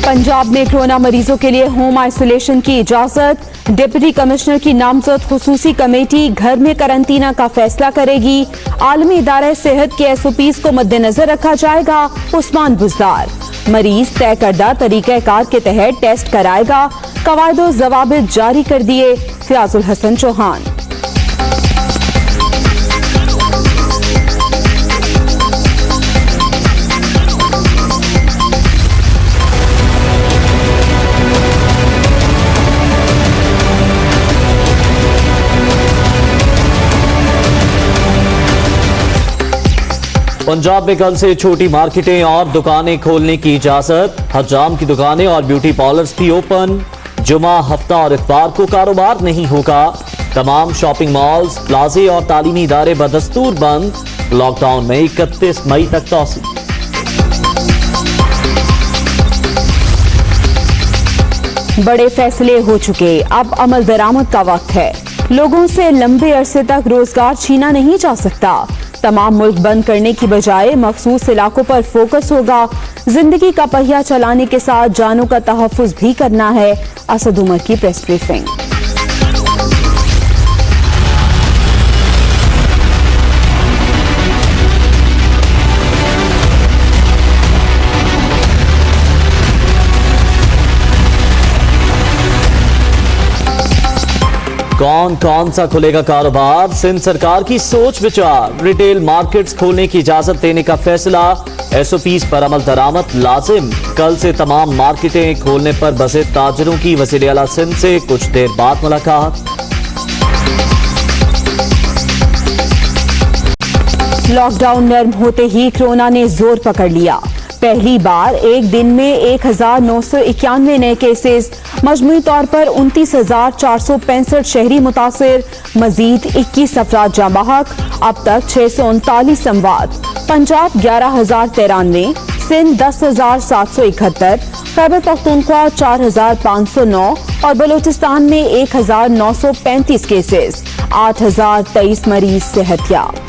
पंजाब में कोरोना मरीजों के लिए होम आइसोलेशन की इजाजत। डिप्टी कमिश्नर की नामजद खुसूसी कमेटी घर में करंतना का फैसला करेगी। आलमी इदारा सेहत के SOPs को मद्देनजर रखा जाएगा। उस्मान बुजदार मरीज तय करदा तरीक़ाकार के तहत टेस्ट कराएगा। कवायदो जवाबित जारी कर दिए। फयाजुल हसन चौहान। पंजाब में कल से छोटी मार्केटें और दुकानें खोलने की इजाजत। हजाम की दुकानें और ब्यूटी पार्लर्स भी ओपन। जुमा, हफ्ता और इतवार को कारोबार नहीं होगा। तमाम शॉपिंग मॉल्स, प्लाजे और तालीमी इदारे बदस्तूर बंद। लॉकडाउन में 31 मई तक तोसी। बड़े फैसले हो चुके, अब अमल दरामद का वक्त है। लोगों से लंबे अरसे तक रोजगार छीना नहीं जा सकता। तमाम मुल्क बंद करने की बजाय मखसूस इलाकों पर फोकस होगा। जिंदगी का पहिया चलाने के साथ जानों का तहफ्फुज भी करना है। असद उमर की प्रेस ब्रीफिंग। कौन कौन सा खुलेगा कारोबार? सिंध सरकार की सोच विचार। रिटेल मार्केट्स खोलने की इजाजत देने का फैसला। SOPs पर अमल दरामद लाजिम। कल से तमाम मार्केटें खोलने पर बसे ताजरों की वज़ीर आला सिंध से कुछ देर बाद मुलाकात। लॉकडाउन नर्म होते ही कोरोना ने जोर पकड़ लिया। पहली बार एक दिन में 1991 नए केसेस। मजमूई तौर पर 29,465 शहरी मुतासिर। मजीद 21 अफराद जाँ बहक। अब तक 639 अमवात। पंजाब 11,093, सिंध 10,771, खैबर पख्तूनख्वा 4,509 और बलूचिस्तान में 1,935 केसेस। 8,023 मरीज सेहतयाब।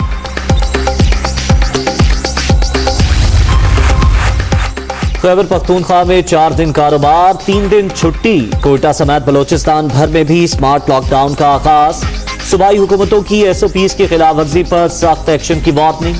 खैबर पख्तूनख्वा में 4 दिन कारोबार, 3 दिन छुट्टी। कोयटा समेत बलोचिस्तान भर में भी स्मार्ट लॉकडाउन का आगाज। सूबाई हुकूमतों की SOPs की खिलाफ वर्जी पर सख्त एक्शन की वार्निंग।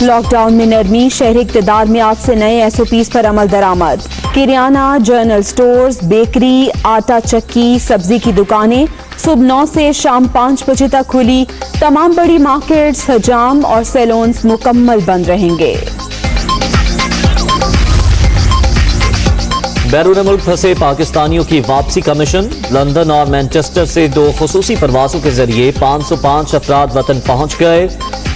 लॉकडाउन में नरमी। शहरी इक़्तिदार में आज से नए SOPs पर अमल दरामद। किराना, जनरल स्टोर्स, बेकरी, आटा चक्की, सब्जी की दुकानें सुबह 9 से शाम 5 बजे तक खुली। तमाम बड़ी मार्केट्स, हजाम और सैलून्स मुकम्मल बंद रहेंगे। बैरून मुल्क फंसे पाकिस्तानियों की वापसी का मिशन। लंदन और मैनचेस्टर से 2 खुसूसी परवाजों के जरिए 505 अफराद वतन पहुंच गए।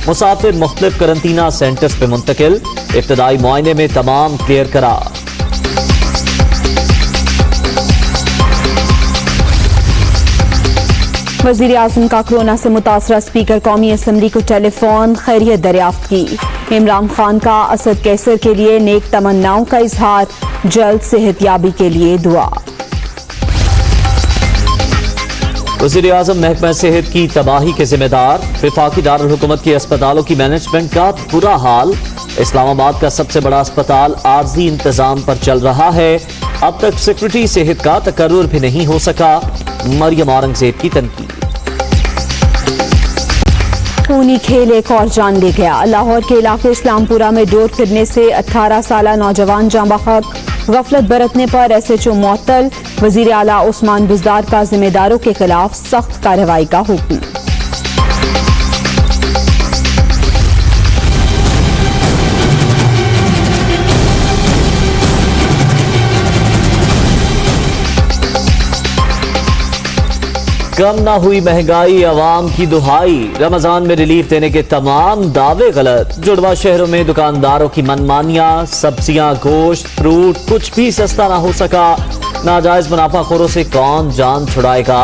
मुसाफिर मुख्तलिफ करंतना सेंटर्स पे मुंतकिल। इब्तदाई मुआयने में तमाम क्लियर करार। वज़ीर आज़म का कोरोना से मुतासरा स्पीकर कौमी असम्बली को टेलीफोन। खैरियत दरियाफ्त की। इमरान खान का असद कैसर के लिए नेक तमन्नाओं का इजहार। जल्द सेहतयाबी के लिए दुआ। वज़ीर आज़म महकमा सेहत की तबाही के जिम्मेदार। वफाकी दारुल हुकूमत के अस्पतालों की मैनेजमेंट का बुरा हाल। इस्लामाबाद का सबसे बड़ा अस्पताल आर्जी इंतजाम पर चल रहा है। अब तक सेक्रेटरी सेहत का तकर्रुर भी नहीं हो सका। मरियम औरंगजेब की तनकीद। खूनी खेल एक और जान ले गया। लाहौर के इलाके इस्लामपुरा में डोर फिरने से 18 साला नौजवान जाँ बहक। गफलत बरतने पर SHO मुअत्तल। वज़ीर आला उस्मान बुजदार का जिम्मेदारों के खिलाफ सख्त कार्रवाई का हुक्म। कम ना हुई महंगाई, अवाम की दुहाई। रमजान में रिलीफ देने के तमाम दावे गलत। जुड़वा शहरों में दुकानदारों की मनमानियां। सब्जियां, गोश्त, फ्रूट कुछ भी सस्ता ना हो सका। नाजायज मुनाफाखोरों से कौन जान छुड़ाएगा?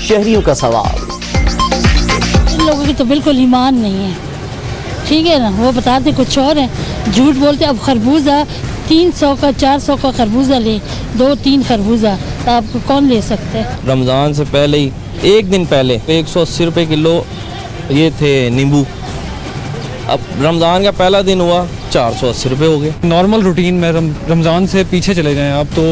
शहरियों का सवाल। इन लोगों की तो बिल्कुल ईमान नहीं है। ठीक है ना, वो बताते कुछ और है, झूठ बोलते। अब खरबूजा 300 का 400 का खरबूजा ले, 2-3 खरबूजा, तो आपको कौन ले सकते हैं? रमज़ान से पहले ही 1 दिन पहले 180 रुपये किलो ये थे नींबू, अब रमज़ान का पहला दिन हुआ 480 रुपये हो गए। नॉर्मल रूटीन में रमज़ान से पीछे चले जाएं आप तो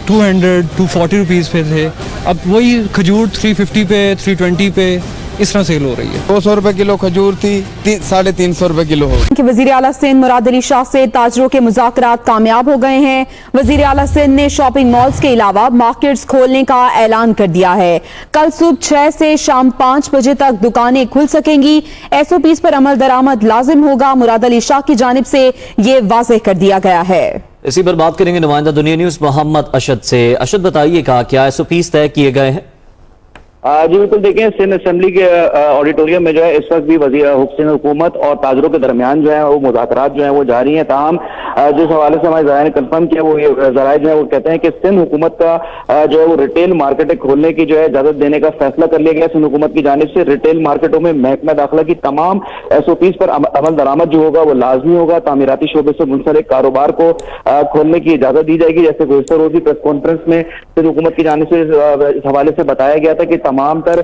240 रुपीज़ पे थे, अब वही खजूर 350 पे 320 पे इस तरह सेल हो रही है। 200 रुपए किलो खजूर थी, 350 रुपए किलो हो गई। वज़ीर आला सिंध मुराद अली शाह से ताजरों के मुज़ाकरात कामयाब हो गए हैं। वज़ीर आला सिंध ने शॉपिंग मॉल्स के अलावा मार्केट्स खोलने का ऐलान कर दिया है। कल सुबह 6 से शाम 5 बजे तक दुकानें खुल सकेंगी। SOPs पर अमल दरामद लाजिम होगा। मुराद अली शाह की जानिब से ये वाज़ेह कर दिया गया है। इसी पर बात करेंगे नुमाइंदा दुनिया न्यूज मोहम्मद अशद से। अशद बताइएगा क्या SOPs तय किए गए हैं? जी बिल्कुल, देखिए सिंध असेंबली के ऑडिटोरियम में जो है इस वक्त भी वजीर सिंध हुकूमत और ताजरों के दरमियान जो है वो मुज़ाकरात जो है वो जारी हैं। ताहम जिस हवाले से हमारे ज़राए ने कंफर्म किया वो ये ज़राए जो है वो कहते हैं कि सिंध हुकूमत का जो है वो रिटेल मार्केटें खोलने की जो है इजाजत देने का फैसला कर लिया गया। सिंध हुकूमत की जानिब से रिटेल मार्केटों में महकमा दाखिला की तमाम SOPs पर अमल दरामद जो होगा वो लाजमी होगा। तामीराती शोबे से मुंसलिक कारोबार को खोलने की इजाजत दी जाएगी। जैसे गुज़श्ता रोज़ी प्रेस कॉन्फ्रेंस में सिंध हुकूमत की जानिब से इस हवाले से बताया गया था कि तमाम तर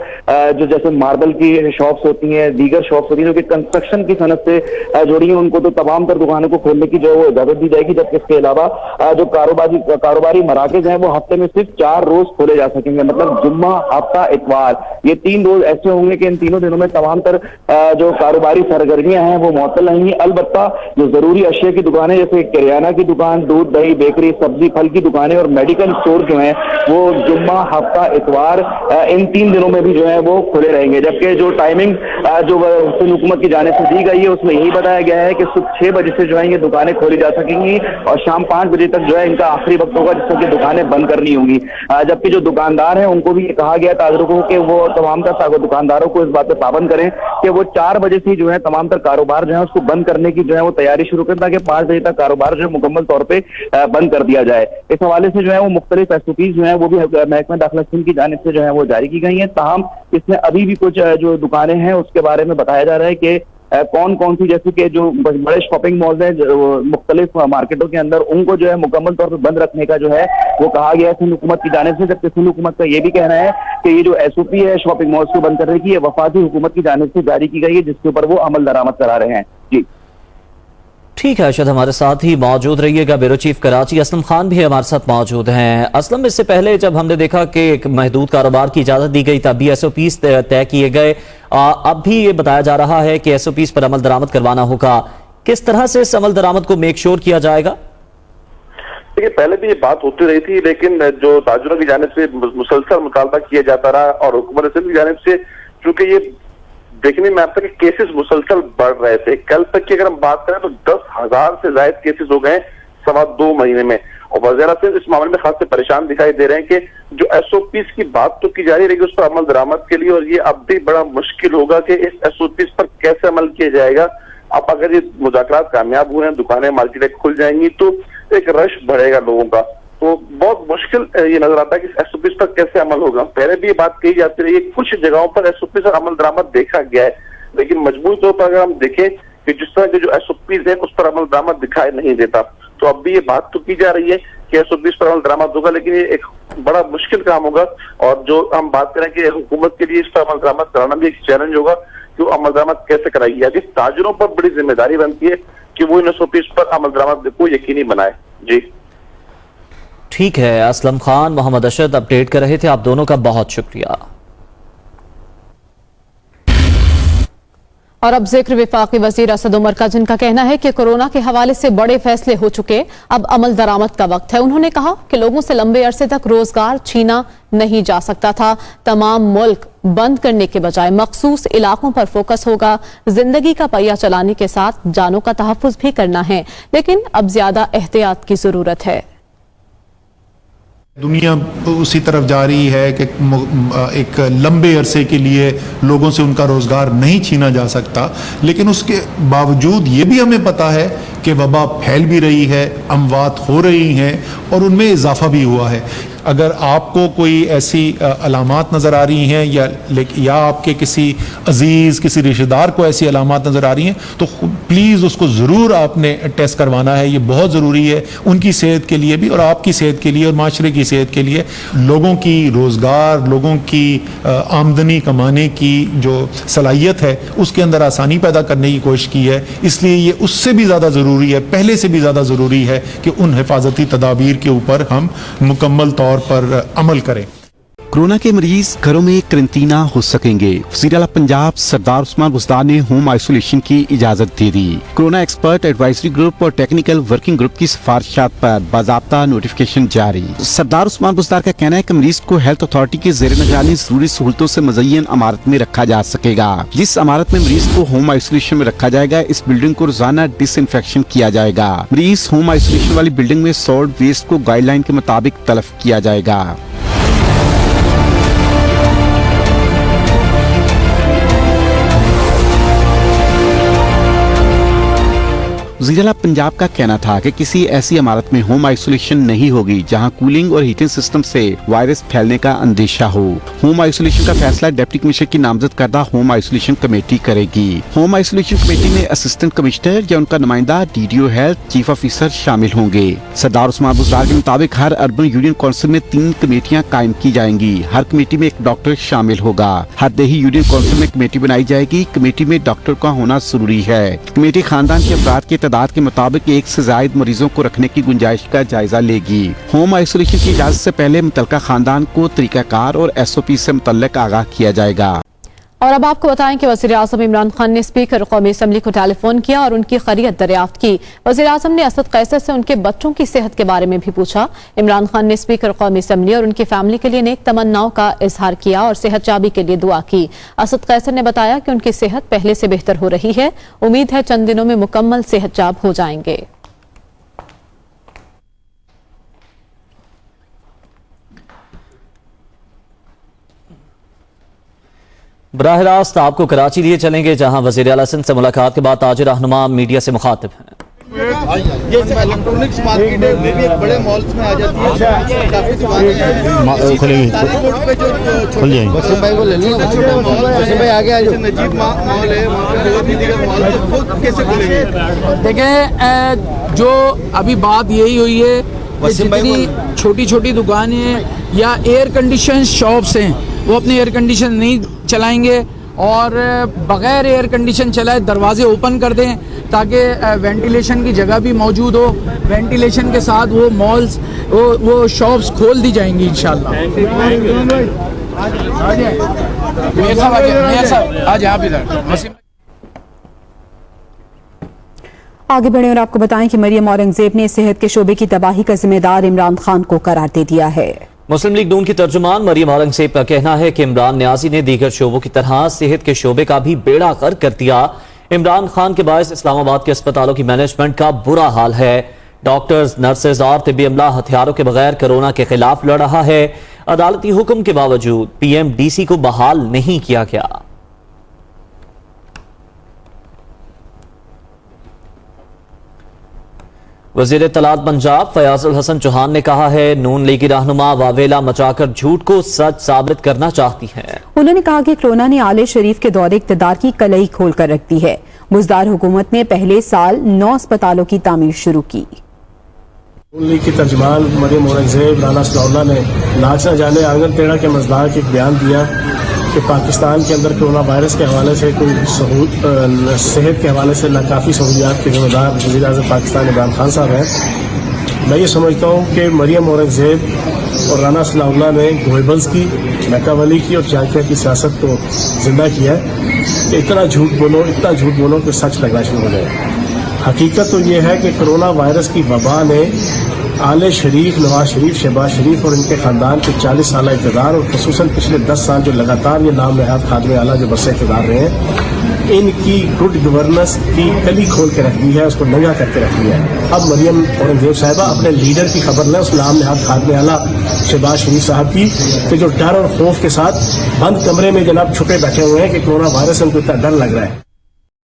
जो जैसे मार्बल की शॉप्स होती हैं, दीगर शॉप्स होती हैं जो कि कंस्ट्रक्शन की सनत से जुड़ी हैं, उनको तो तमाम तर दुकानों को खोलने की जो है वो इजाजत दी जाएगी। जबकि इसके अलावा जो कारोबारी मराकज हैं वो हफ्ते में सिर्फ 4 रोज खोले जा सकेंगे। मतलब जुम्मा, हफ्ता, इतवार, ये 3 रोज ऐसे होंगे कि इन तीनों दिनों में तमाम तर जो कारोबारी सरगर्मियां हैं वो मुअत्तल रहेंगी। अलबत्ता जो जरूरी अशिया की दुकानें जैसे किराना की दुकान, दूध, दही, बेकरी, सब्जी, फल की दुकानें और मेडिकल स्टोर जो हैं वो जुम्मा, हफ्ता, इतवार इन 3 दिनों में भी जो है वो खुले रहेंगे। जबकि जो टाइमिंग जो सिंध हुकूमत की जानिब से दी गई है उसमें यही बताया गया है कि सुबह 6 बजे से जो है ये दुकानें खोली जा सकेंगी और शाम 5 बजे तक जो है इनका आखिरी वक्त होगा जिससे कि दुकानें बंद करनी होंगी। जबकि जो दुकानदार हैं उनको भी ये कहा गया ताजरों को कि वो तमाम तर दुकानदारों को इस बात पर पाबंद करें कि वो 4 बजे से जो है तमाम तर कारोबार जो है उसको बंद करने की जो है वो तैयारी शुरू करें ताकि 5 बजे तक कारोबार जो है मुकम्मल तौर पर बंद कर दिया जाए। इस हवाले से जो है वो मुख्तलिफ SOPs जो है वो भी महकमा दाखिला सिंध की जानिब से जो है वो जारी की गई है। ताहम इसमें अभी भी कुछ जो दुकानें हैं उसके बारे में बताया जा रहा है कि कौन कौन सी, जैसे कि जो बड़े शॉपिंग मॉल हैं मुख्तलिफ मार्केटों के अंदर, उनको जो है मुकम्मल तौर पर बंद रखने का जो है वो कहा गया है सिंध हुकूमत की जानिब से। जबकि सिंध हुकूमत का ये भी कहना है कि ये जो SOP है शॉपिंग मॉल्स को बंद करने की, ये वफाकी हुकूमत की जानिब से जारी की गई है जिसके ऊपर वो अमल दरामद करा रहे हैं। जी ठीक है अशद, हमारे साथ ही मौजूद रहिएगा। ब्यूरो चीफ कराची असलम खान भी हमारे साथ मौजूद हैं। असलम, इससे पहले जब हमने देखा कि एक महदूद कारोबार की इजाजत दी गई तब भी SOPs तय किए गए, अब भी ये बताया जा रहा है कि SOPs पर अमल दरामद करवाना होगा। किस तरह से इस अमल दरामद को मेक श्योर किया जाएगा? देखिए, पहले भी ये बात होती रही थी लेकिन जो ताजरों की जानिब से मुसलसल मुतालबा किया जाता रहा और हुकूमत सिंध की जानिब से चूंकि ये देखने में आता है कि केसेस मुसलसल बढ़ रहे थे। कल तक की अगर हम बात करें तो 10,000 से ज्यादा केसेस हो गए 2.25 महीने में और वज़ीर आला इस मामले में खास से परेशान दिखाई दे रहे हैं कि जो SOPs की बात तो की जा रही है उस पर अमल दरामद के लिए, और ये अब भी बड़ा मुश्किल होगा कि इस SOPs पर कैसे अमल किया जाएगा। अब अगर ये मुज़ाकरात कामयाब हुए हैं, दुकानें मार्केटें खुल जाएंगी तो एक रश बढ़ेगा लोगों का, तो बहुत मुश्किल ये नजर आता है कि SOPs पर कैसे अमल होगा। पहले भी ये बात कही जाती रही है, कुछ जगहों पर SOPs पर अमल दरामद देखा गया है लेकिन मजबूरी तौर पर अगर हम देखें कि जिस तरह के जो SOPs है उस पर अमल दरामद दिखाई नहीं देता। तो अब भी ये बात तो की जा रही है कि SOPs पर अमल दरामद होगा लेकिन ये एक बड़ा मुश्किल काम होगा और जो हम बात करें कि हुकूमत के लिए इस पर अमल दरामद कराना भी एक चैलेंज होगा कि वो अमल दरामद कैसे कराएगी। यानी ताजरों पर बड़ी जिम्मेदारी बनती है कि वो इन SOPs पर अमल दरामद को यकीनी बनाए। जी ठीक है, असलम खान, मोहम्मद अशद अपडेट कर रहे थे। आप दोनों का बहुत शुक्रिया। और अब जिक्र वफाकी वजीर असद उमर का, जिनका कहना है कि कोरोना के हवाले से बड़े फैसले हो चुके, अब अमल दरामद का वक्त है। उन्होंने कहा कि लोगों से लंबे अरसे तक रोजगार छीना नहीं जा सकता था। तमाम मुल्क बंद करने के बजाय मखसूस इलाकों पर फोकस होगा। जिंदगी का पहिया चलाने के साथ जानों का तहफ्फुज भी करना है, लेकिन अब ज्यादा एहतियात की जरूरत है। दुनिया उसी तरफ जा रही है कि एक लंबे अरसे के लिए लोगों से उनका रोजगार नहीं छीना जा सकता, लेकिन उसके बावजूद ये भी हमें पता है कि वबा फैल भी रही है, अमवात हो रही हैं और उनमें इजाफा भी हुआ है। अगर आपको कोई ऐसी अलामात नज़र आ रही हैं या आपके किसी अजीज़ किसी रिश्तेदार को ऐसी अलामात नज़र आ रही हैं तो प्लीज़ उसको ज़रूर आपने टेस्ट करवाना है। ये बहुत ज़रूरी है उनकी सेहत के लिए भी और आपकी सेहत के लिए और माशरे की सेहत के लिए। लोगों की रोज़गार, लोगों की आमदनी कमाने की जो सलाहियत है उसके अंदर आसानी पैदा करने की कोशिश की है, इसलिए ये उससे भी ज़्यादा ज़रूरी है, पहले से भी ज़्यादा ज़रूरी है कि उन हिफाजती तदाबीर के ऊपर हम मुकम्मल तौर पर अमल करें। कोरोना के मरीज घरों में करंटीना हो सकेंगे। वज़ीर आला पंजाब सरदार उस्मान बुज़दार ने होम आइसोलेशन की इजाजत दे दी। कोरोना एक्सपर्ट एडवाइजरी ग्रुप और टेक्निकल वर्किंग ग्रुप की सिफारिशात पर बाज़ाब्ता नोटिफिकेशन जारी। सरदार उस्मान बुज़दार का कहना है कि मरीज को हेल्थ अथॉरिटी के ज़ेर निगरानी जरूरी सहूलतों से मुज़य्यन इमारत में रखा जा सकेगा। जिस इमारत में मरीज को होम आइसोलेशन में रखा जाएगा, इस बिल्डिंग को रोजाना डिसइंफेक्शन किया जाएगा। मरीज होम आइसोलेशन वाली बिल्डिंग में सॉल्ट वेस्ट को गाइडलाइन के मुताबिक तलब किया जाएगा। वज़ीर आला पंजाब का कहना था कि किसी ऐसी इमारत में होम आइसोलेशन नहीं होगी जहां कूलिंग और हीटिंग सिस्टम से वायरस फैलने का अंदेशा हो। होम आइसोलेशन का फैसला डिप्टी कमिश्नर की नामजद करदा होम आइसोलेशन कमेटी करेगी। होम आइसोलेशन कमेटी में असिस्टेंट कमिश्नर या उनका नुमाइंदा, DDO हेल्थ, चीफ ऑफिसर शामिल होंगे। सरदार उस्मान बुज़दार के मुताबिक हर अर्बन यूनियन काउंसिल में 3 कमेटियां कायम की जाएंगी। हर कमेटी में एक डॉक्टर शामिल होगा। हर देही यूनियन काउंसिल में कमेटी बनाई जाएगी। कमेटी में डॉक्टर का होना जरूरी है। कमेटी खानदान के अफराद के तादाद के मुताबिक 1 से ज्यादा मरीजों को रखने की गुंजाइश का जायजा लेगी। होम आइसोलेशन की इजाजत से पहले मुतल्लिका खानदान को तरीकाकार और SOP से मुतल्लिक आगाह किया जाएगा। और अब आपको बताएं कि वज़ीर आज़म इमरान खान ने स्पीकर कौमी असम्बली को टेलीफोन किया और उनकी खैरियत दरियाफ्त की। वज़ीर आज़म ने असद कैसर से उनके बच्चों की सेहत के बारे में भी पूछा। इमरान खान ने स्पीकर कौमी असम्बली और उनकी फैमिली के लिए नेक तमन्नाओं का इजहार किया और सेहत याबी के लिए दुआ की। असद कैसर ने बताया कि उनकी सेहत पहले से बेहतर हो रही है। उम्मीद है चंद दिनों में मुकम्मल सेहत याब हो जाएंगे। बराह रास्त आपको कराची लिए चलेंगे, जहां वज़ीर आला सिंध से मुलाकात के बाद ताजिर रहनुमा मीडिया से मुखातिब हैं। ये इलेक्ट्रॉनिक्स मार्केट में भी बड़े मॉल्स में आ जाती है, काफी दुकानें हैं, खुल जाएंगे। वसीम भाई को ले लो, वसीम भाई आगे आ जाओ। नजीब मॉल है, वहाँ पे बहुत ही दिगर मॉल है, वो कैसे खुलेंगे? देखें, जो अभी बात यही हुई है कि जितनी छोटी छोटी दुकानें या एयर कंडीशन शॉप्स हैं वो अपने एयर कंडीशन नहीं चलाएंगे और बग़ैर एयर कंडीशन चलाए दरवाजे ओपन कर दें ताकि वेंटिलेशन की जगह भी मौजूद हो। वेंटिलेशन के साथ वो मॉल्स वो शॉप्स खोल दी जाएंगी इंशाल्लाह। आगे बढ़े और आपको बताएं कि मरियम औरंगजेब ने सेहत के शोबे की तबाही का जिम्मेदार इमरान खान को करार दे दिया है। मुस्लिम लीग नून की तर्जुमान मरियम औरंगजेब का कहना है कि इमरान न्याजी ने दीगर शोबों की तरह सेहत के शोबे का भी बेड़ा गर्क कर दिया। इमरान खान के बायस इस्लामाबाद के अस्पतालों की मैनेजमेंट का बुरा हाल है। डॉक्टर्स, नर्सेज और तिब्बी अमला हथियारों के बगैर कोरोना के खिलाफ लड़ रहा है। अदालती हुक्म के बावजूद PMDC को बहाल नहीं किया गया। वजीर इत्तलात पंजाब फयाजुल हसन चौहान ने कहा है, नून लीगी रहनुमा वावेला मचाकर झूठ को सच साबित करना चाहती हैं। उन्होंने कहा कि कोरोना ने आले शरीफ के दौरे इक़्तिदार की कलई खोल कर रख दी है। बुज़दार हुकूमत ने पहले साल 9 अस्पतालों की तामीर शुरू की। नून लीग की तर्जुमान मरियम औरंगजेब राना सलाउल्लाह ने नाच न जाने आंगन टेढ़ा के मजदार के बयान दिया कि पाकिस्तान के अंदर कोरोना वायरस के हवाले से कोई सेहत के हवाले से नाकाफ़ी सहूलियात के जिम्मेदार वज़ीर आज़म पाकिस्तान इमरान खान साहब हैं। मैं ये समझता हूँ कि मरियम औरंगजेब और राना सलाउल्लाह ने गोएबल्स की, मैकावली की और चाकिया की सियासत को जिंदा किया है कि इतना झूठ बोलो कि सच लगना शुरू हो जाए। हकीकत तो ये है कि कोरोना वायरस की वबा ने आले शरीफ, नवाज शरीफ, शहबाज शरीफ और इनके खानदान के 40 साल इक़्तिदार और खुसूसन पिछले 10 साल जो लगातार ये नाम नहाद खादमे आला जो बरसे इक़्तिदार रहे हैं, इनकी गुड गवर्नेंस की कली खोल के रख दी है, उसको नंगा करके रख दिया है। अब मरियम औरंगजेब साहिबा अपने लीडर की खबर लें, उस नाम नहाद खादमे आला शहबाज शरीफ साहब की, कि जो डर और खौफ के साथ बंद कमरे में जनाब छुपे बैठे हुए हैं कि कोरोना वायरस उनको इतना डर लग रहा है।